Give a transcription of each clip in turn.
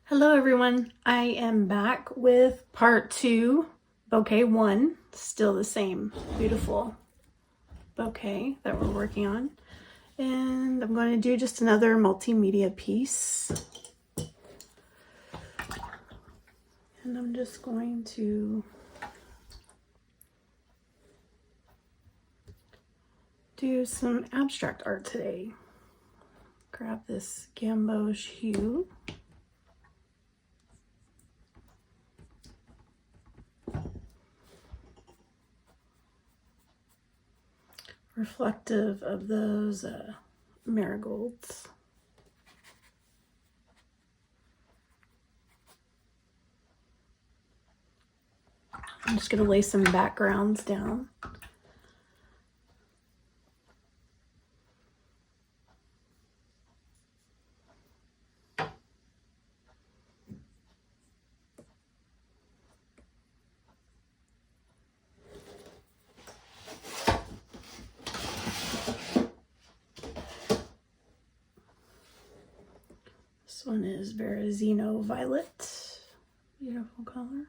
Hello everyone, I am back with part 2, Bouquet 1, still the same beautiful bouquet that we're working on. And I'm going to do just another multimedia piece. And I'm just going to do some abstract art today. Grab this gamboge hue. Reflective of those marigolds. I'm just going to lay some backgrounds down. This one is Verrazino Violet. Beautiful color.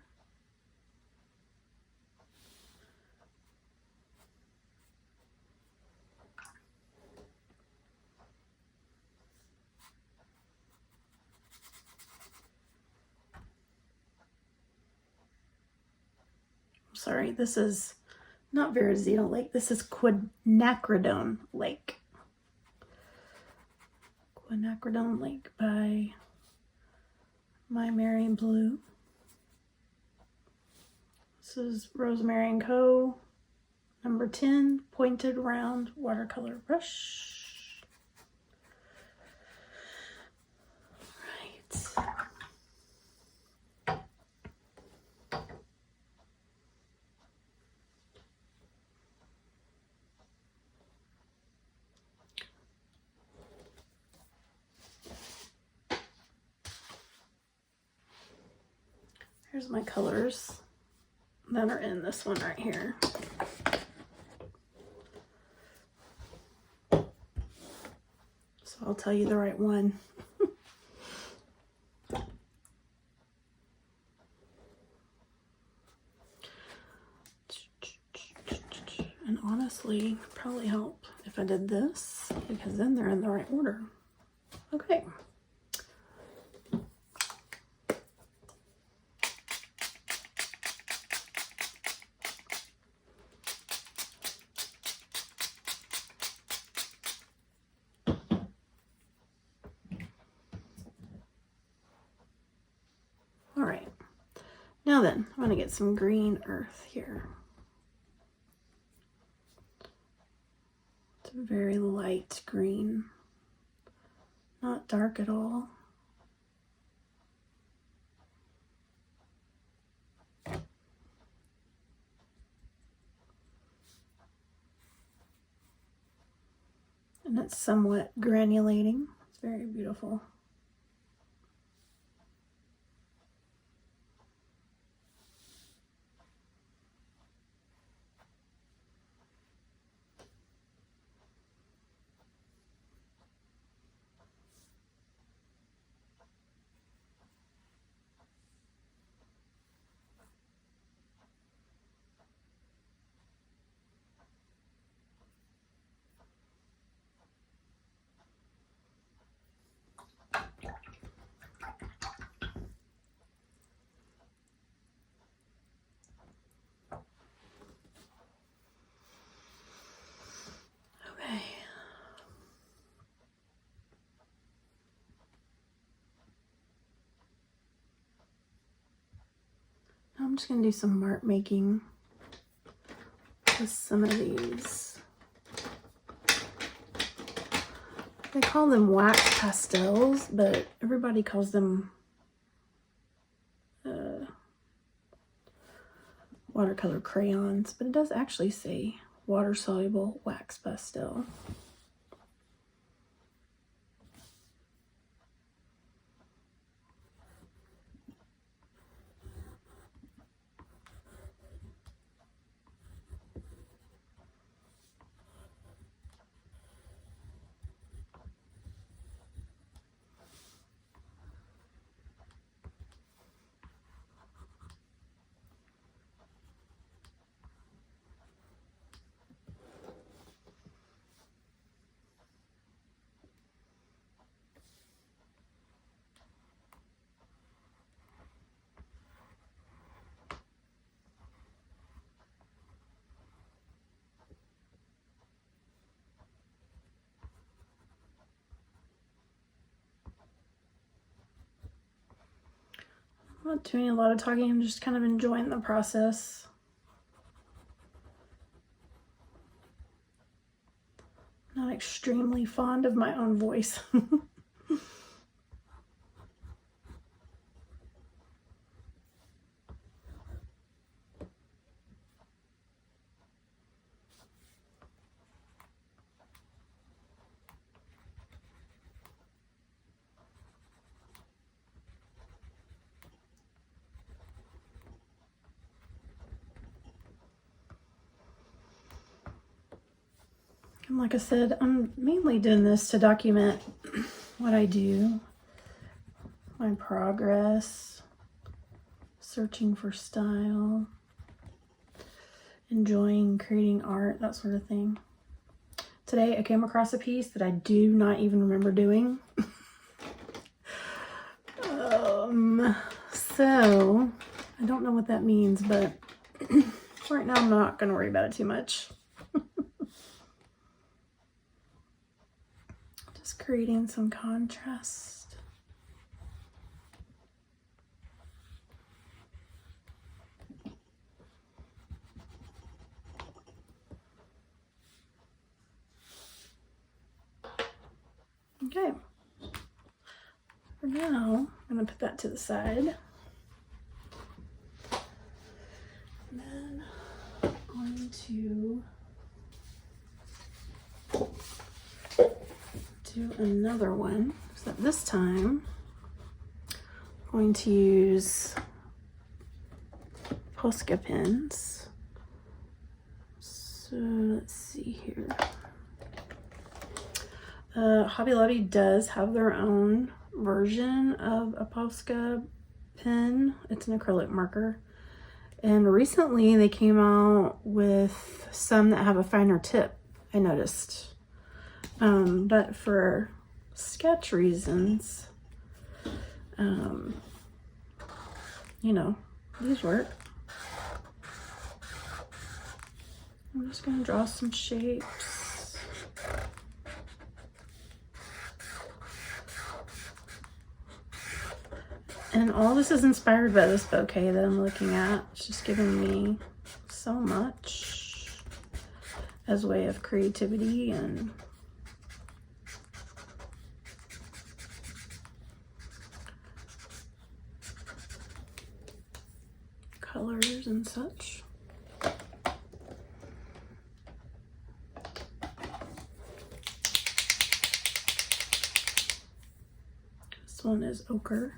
Sorry, this is not Verrazino Lake. This is Quinacridone Lake. Quinacridone Lake by My Mary Blue. This is Rosemary & Co. number 10, pointed round watercolor brush. Right. Here's my colors that are in this one right here. So I'll tell you the right one. And honestly, it'd probably help if I did this, because then they're in the right order. Okay. All right. Now then, I'm going to get some green earth here. It's a very light green, not dark at all. And it's somewhat granulating. It's very beautiful. Okay. Now I'm just going to do some mark making with some of these. They call them wax pastels, but everybody calls them watercolor crayons, but it does actually say water-soluble wax pastel. not doing a lot of talking, I'm just kind of enjoying the process. Not extremely fond of my own voice. And like I said, I'm mainly doing this to document what I do, my progress, searching for style, enjoying creating art, that sort of thing. Today I came across a piece that I do not even remember doing. So I don't know what that means, but right now I'm not going to worry about it too much. Just creating some contrast. Okay. For now, I'm going to put that to the side. And then I'm going to do another one. So this time, I'm going to use Posca pens. So let's see here. Hobby Lobby does have their own version of a Posca pen. It's an acrylic marker. And recently they came out with some that have a finer tip, I noticed. But for sketch reasons, you know, these work. I'm just gonna draw some shapes. And all this is inspired by this bouquet that I'm looking at. It's just giving me so much as a way of creativity and colors and such. This one is ochre.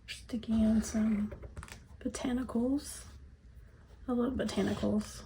Sticking in some botanicals. I love botanicals.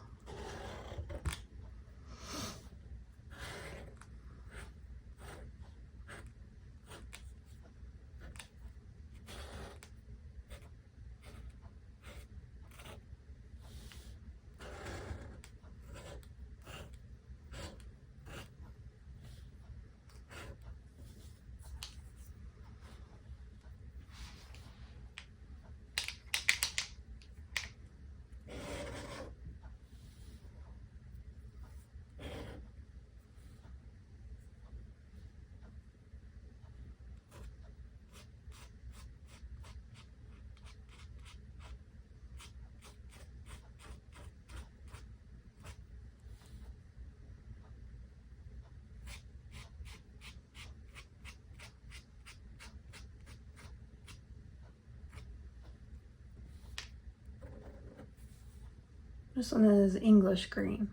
This one is English green.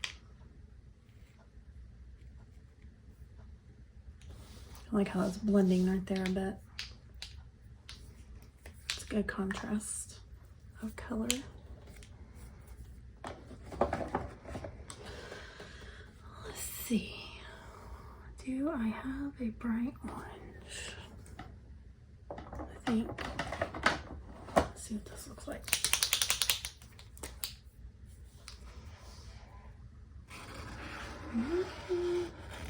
I like how it's blending right there a bit. It's a good contrast of color. Let's see. Do I have a bright orange? I think. Let's see what this looks like.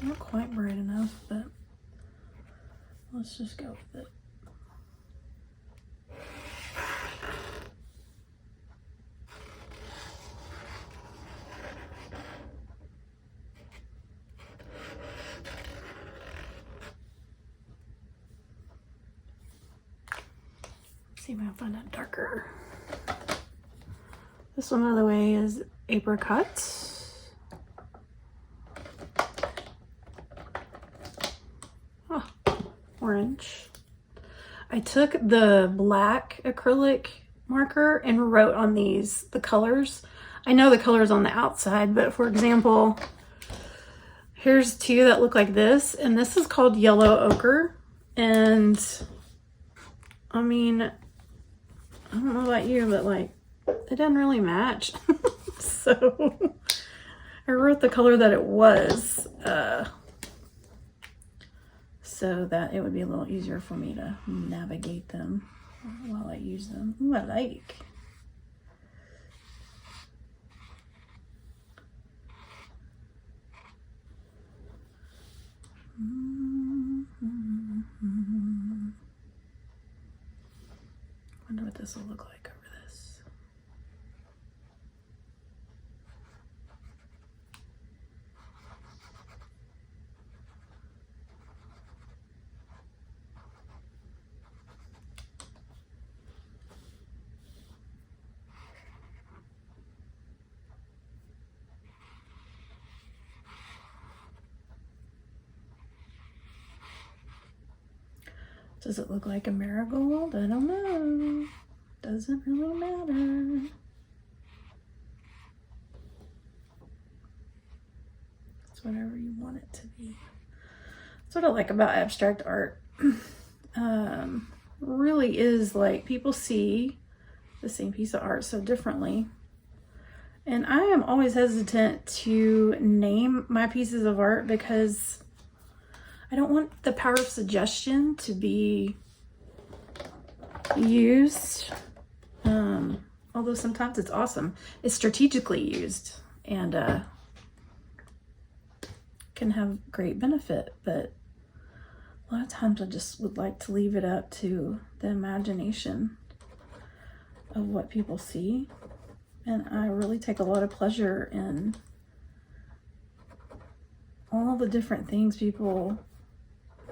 Not quite bright enough, but let's just go with it. Let's see if I can find a darker. This one, by the way, is apricot. Orange. I took the black acrylic marker and wrote on these the colors. I know the colors on the outside, but for example, here's two that look like this, and this is called yellow ochre. And I mean, I don't know about you, but like it didn't really match. So I wrote the color that it was, so that it would be a little easier for me to navigate them while I use them. Ooh, I like. Wonder what this will look like over this. Does it look like a marigold? I don't know. Doesn't really matter. It's whatever you want it to be. That's what I like about abstract art. Really is like people see the same piece of art so differently. And I am always hesitant to name my pieces of art because I don't want the power of suggestion to be used. Although sometimes it's awesome. It's strategically used and can have great benefit, but a lot of times I just would like to leave it up to the imagination of what people see. And I really take a lot of pleasure in all the different things people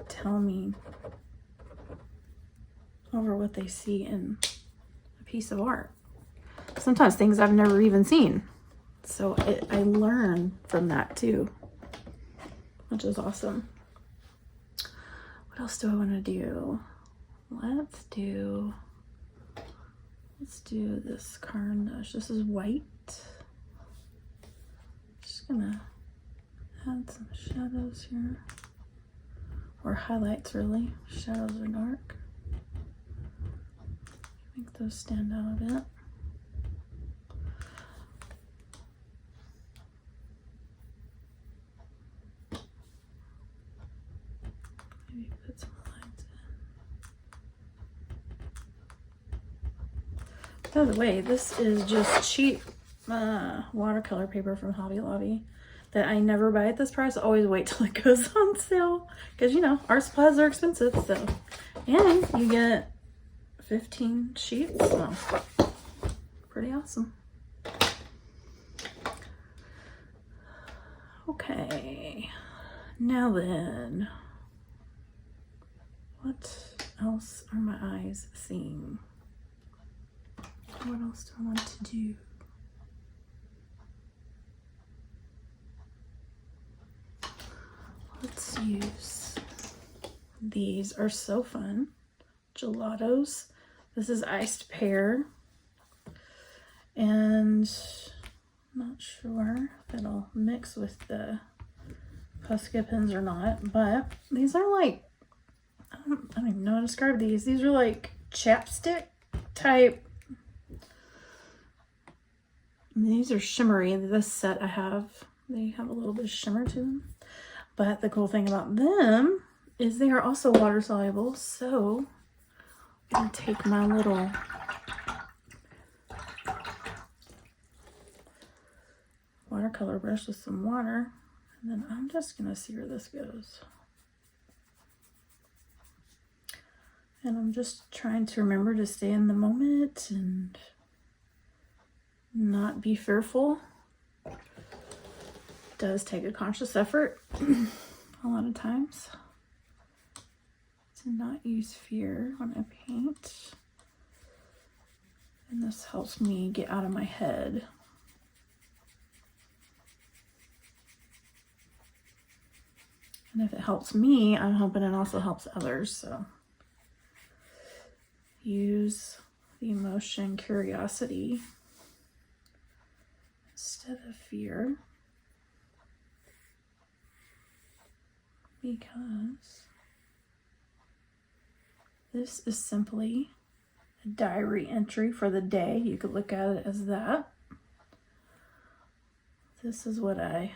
tell me over what they see in a piece of art. Sometimes things I've never even seen. So I learn from that too, which is awesome. What else do I want to do? Let's do this carnage. This is white. Just gonna add some shadows here. Or highlights, really. Shadows are dark. Make those stand out a bit. Maybe put some lines in. By the way, this is just cheap watercolor paper from Hobby Lobby that I never buy at this price. I always wait till it goes on sale because, you know, art supplies are expensive. So, and you get 15 sheets. So, pretty awesome. Okay, now then, what else are my eyes seeing? What else do I want to do? Let's use, these are so fun, gelatos. This is iced pear, and and I'm not sure if it'll mix with the Posca pens or not, but these are like, I don't even know how to describe these. These are like chapstick type. These are shimmery. This set I have, they have a little bit of shimmer to them. But the cool thing about them is they are also water soluble. So I'm gonna take my little watercolor brush with some water, and then I'm just gonna see where this goes. And I'm just trying to remember to stay in the moment and not be fearful. It does take a conscious effort a lot of times to not use fear when I paint. And this helps me get out of my head. And if it helps me, I'm hoping it also helps others. So use the emotion curiosity instead of fear, because this is simply a diary entry for the day. You could look at it as that. This is what I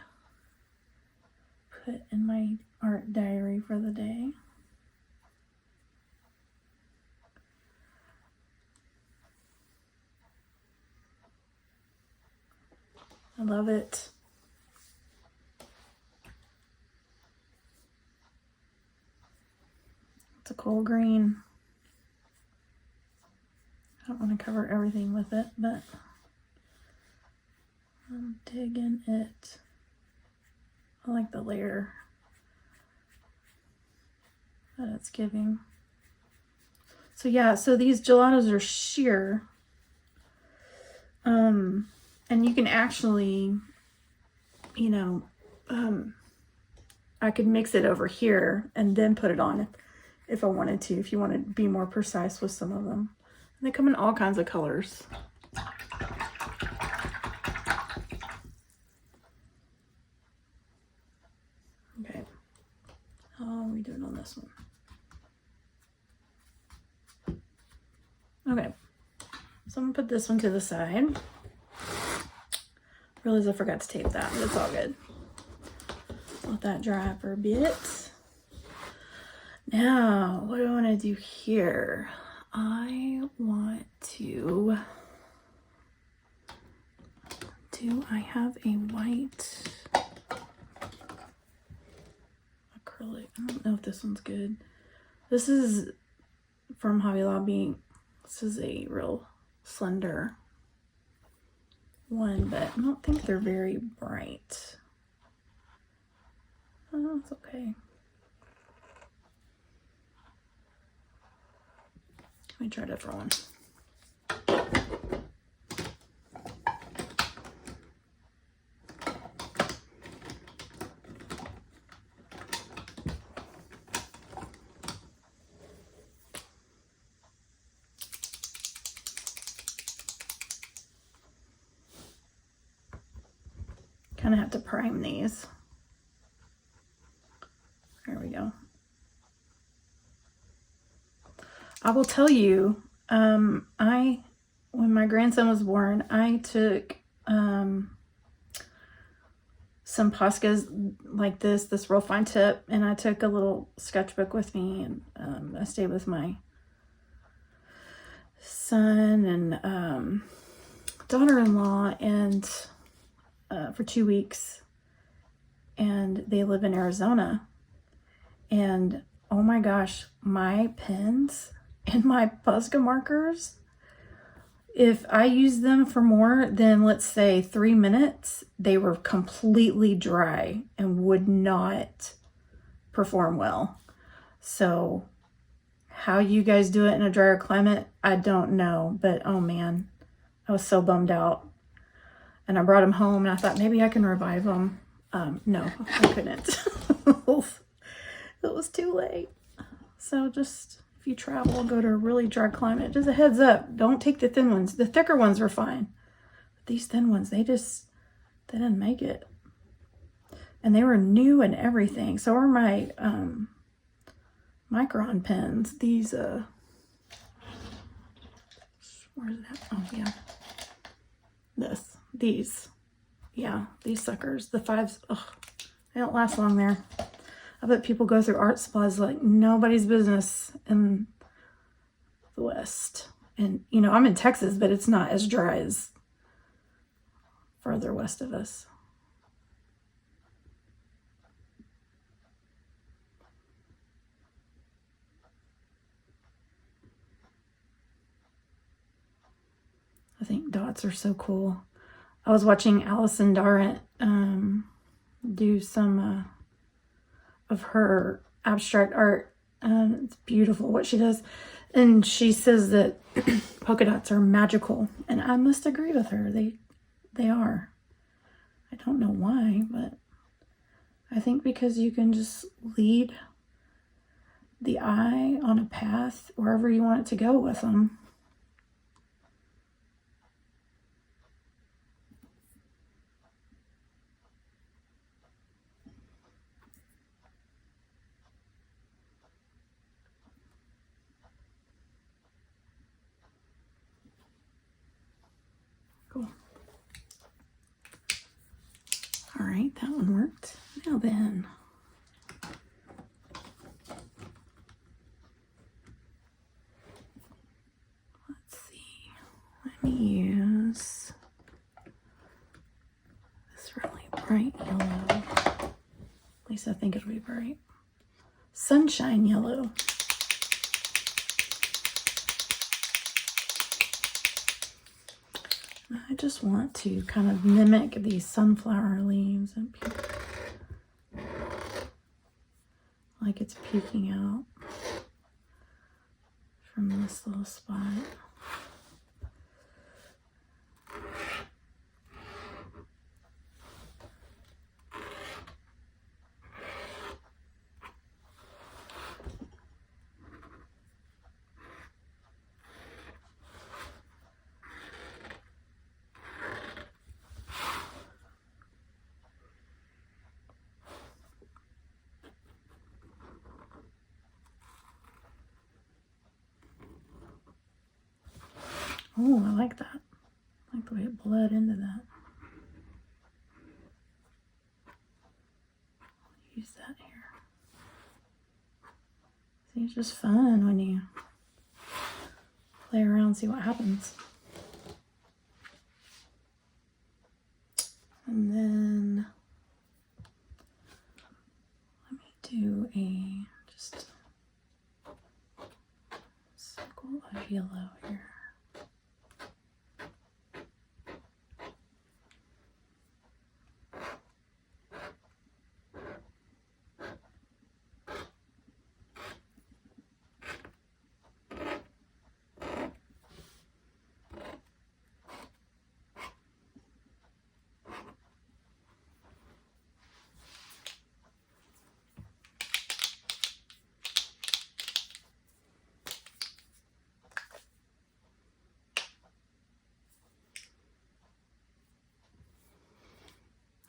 put in my art diary for the day. I love it. It's a cool green. I don't want to cover everything with it, but I'm digging it. I like the layer that it's giving. So yeah, so these gelatos are sheer. And you can actually, you know, I could mix it over here and then put it on if I wanted to, if you want to be more precise with some of them. And they come in all kinds of colors. Okay, how are we doing on this one? Okay, so I'm gonna put this one to the side. Realize I forgot to tape that, but it's all good. Let that dry for a bit. Now, what do I want to do here? I want to I have a white acrylic. I don't know if this one's good. This is from Hobby Lobby. This is a real slender one, but I don't think they're very bright. Oh, it's okay. Let me try a different one. Kind of have to prime these. There we go. I will tell you, when my grandson was born, I took some Poscas like this real fine tip, and I took a little sketchbook with me, and I stayed with my son and daughter-in-law and for 2 weeks, and they live in Arizona. And oh my gosh, my pens and my Posca markers, if I used them for more than, let's say, 3 minutes, they were completely dry and would not perform well. So how you guys do it in a drier climate, I don't know, but oh man, I was so bummed out. And I brought them home and I thought maybe I can revive them. No, I couldn't. It was too late. So just, if you travel, go to a really dry climate, just a heads up, don't take the thin ones. The thicker ones are fine. these thin ones, they didn't make it. And they were new and everything. So are my micron pens. These, where's it at? Oh, yeah. These. Yeah, these suckers. The 5s, ugh, they don't last long there. I bet people go through art supplies like nobody's business in the West. And, you know, I'm in Texas, but it's not as dry as further west of us. I think dots are so cool. I was watching Allison Darrant do some of her abstract art. It's beautiful what she does. And she says that polka dots are magical. And I must agree with her. They are. I don't know why, but I think because you can just lead the eye on a path wherever you want it to go with them. Cool. All right, that one worked. Now then, let's see. Let me use this really bright yellow. At least I think it'll be bright. Sunshine yellow. I just want to kind of mimic these sunflower leaves and like it's peeking out from this little spot. Oh, I like that. I like the way it bled into that. Use that here. See, it's just fun when you play around and see what happens. And then let me do a just circle of yellow here.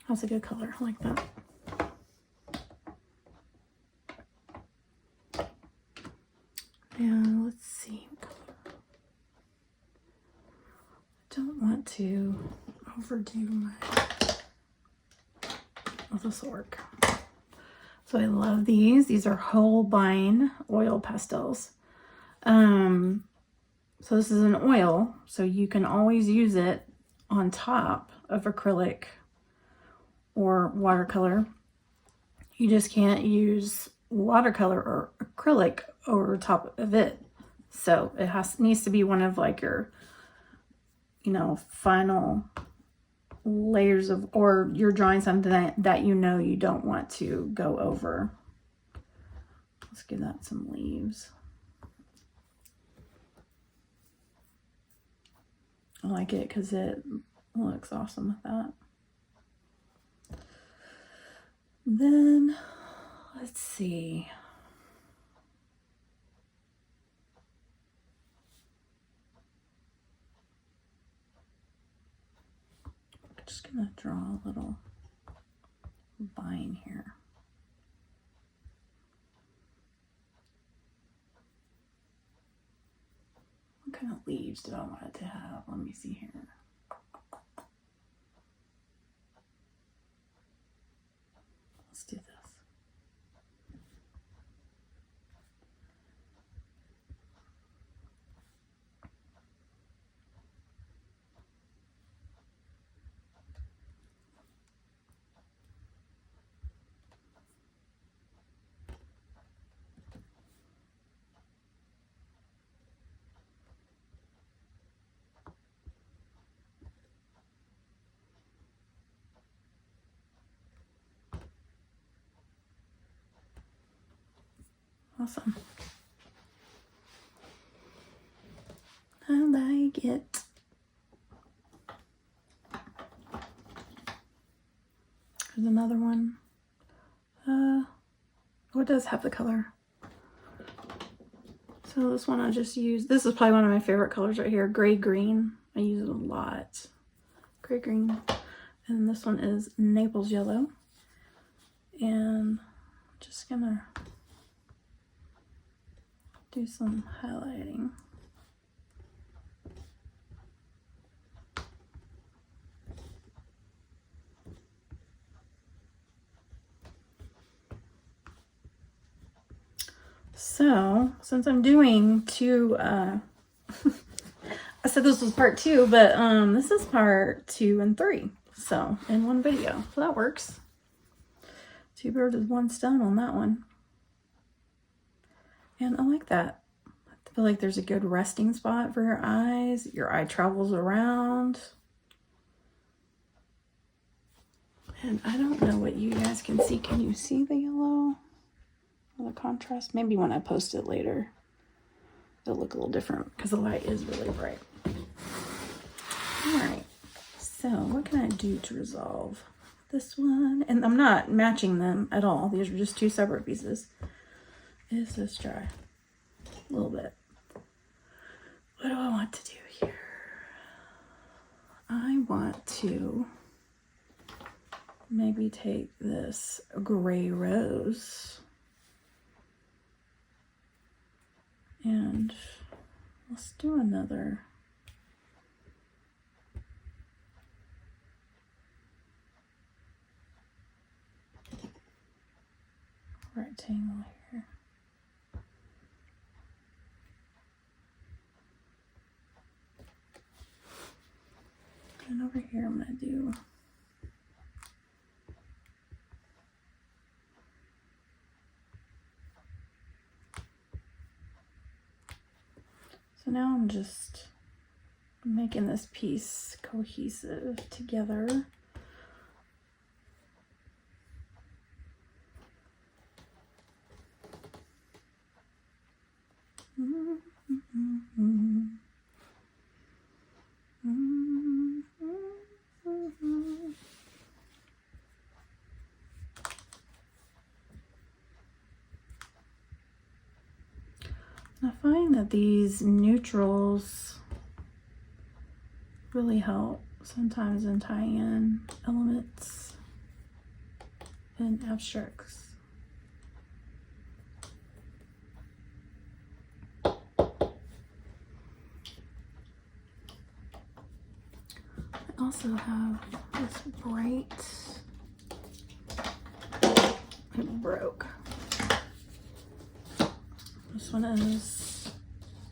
That's a good color, I like that. Now, let's see. I don't want to overdo my, oh, this will work. So I love these. These are Holbein oil pastels. So this is an oil, so you can always use it on top of acrylic or watercolor. You just can't use watercolor or acrylic over top of it. So it needs to be one of like your, you know, final layers of, or you're drawing something that you know you don't want to go over. Let's give that some leaves. I like it because it looks awesome with that. Then, let's see. just gonna draw a little vine here. What kind of leaves do I want it to have? Let me see here. Let's do this. Awesome. I like it. There's another one. Oh, it does have the color. So this one I just used. This is probably one of my favorite colors right here. Gray green. I use it a lot. Gray green. And this one is Naples yellow. And I'm just gonna do some highlighting. So, since I'm doing two, I said this was part 2, but this is part 2 and 3. So, in one video. So that works. 2 birds with 1 stone on that one. And I like that. I feel like there's a good resting spot for your eyes. Your eye travels around. And I don't know what you guys can see. Can you see the yellow or the contrast? Maybe when I post it later, it'll look a little different because the light is really bright. All right. So what can I do to resolve this one? And I'm not matching them at all. These are just 2 separate pieces. Is this dry? A little bit. What do I want to do here? I want to maybe take this gray rose and let's do another rectangle here. And over here I'm going to do so now I'm just making this piece cohesive together. I find that these neutrals really help sometimes in tying in elements and abstracts. I also have this bright, it broke. This one is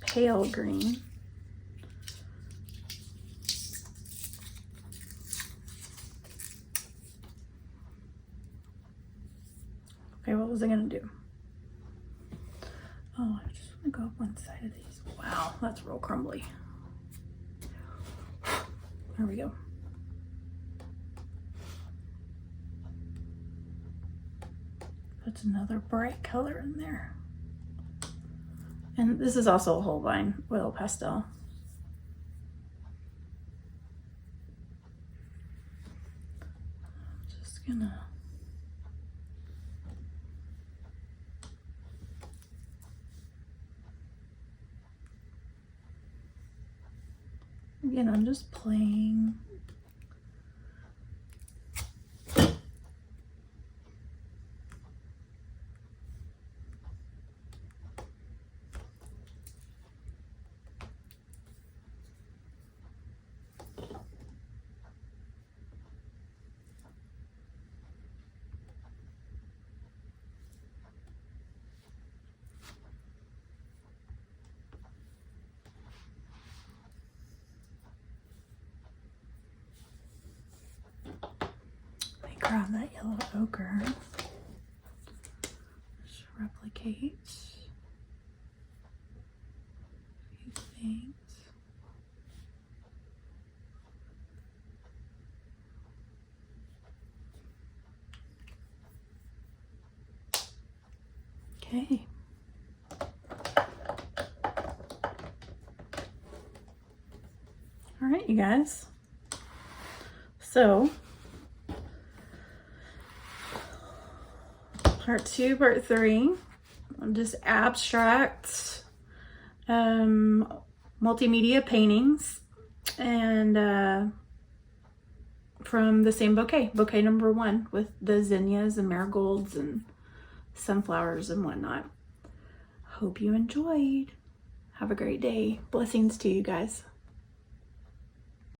pale green. Okay, what was I gonna do? Oh, I just want to go up one side of these. Wow, that's real crumbly. There we go. Put another bright color in there. And this is also a whole vine oil pastel. I'm just gonna again, I'm just playing grab that yellow ochre. Just replicate a few things. Okay. All right, you guys. So, part 2, part 3, just abstract multimedia paintings, and from the same bouquet, bouquet number 1, with the zinnias and marigolds and sunflowers and whatnot. Hope you enjoyed. Have a great day. Blessings to you guys.